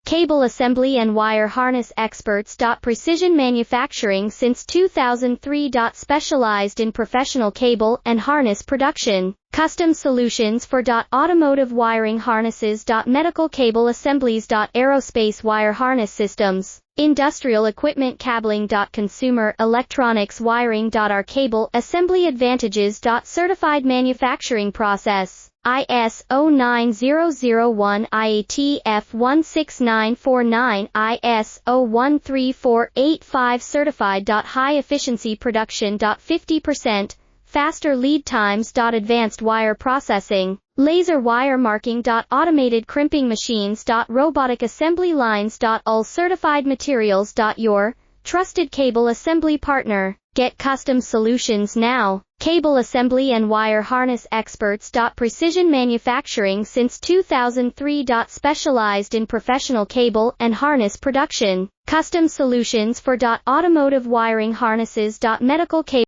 Cable assembly and wire harness experts. Precision manufacturing since 2003. Specialized in professional cable and harness production. Custom solutions for automotive wiring harnesses. Medical cable assemblies. Aerospace wire harness systems. Industrial equipment cabling. Consumer electronics wiring. Our cable assembly advantages. Certified manufacturing process. ISO 9001 IATF 16949 ISO 13485 certified. High efficiency production. 50% faster lead times. Advanced wire processing, laser wire marking. Automated crimping machines. Robotic assembly lines. All certified materials. Your trusted cable assembly partner. Get custom solutions now. Cable assembly and wire harness experts. Precision manufacturing since 2003. Specialized in professional cable and harness production. Custom solutions for automotive wiring harnesses. Medical cable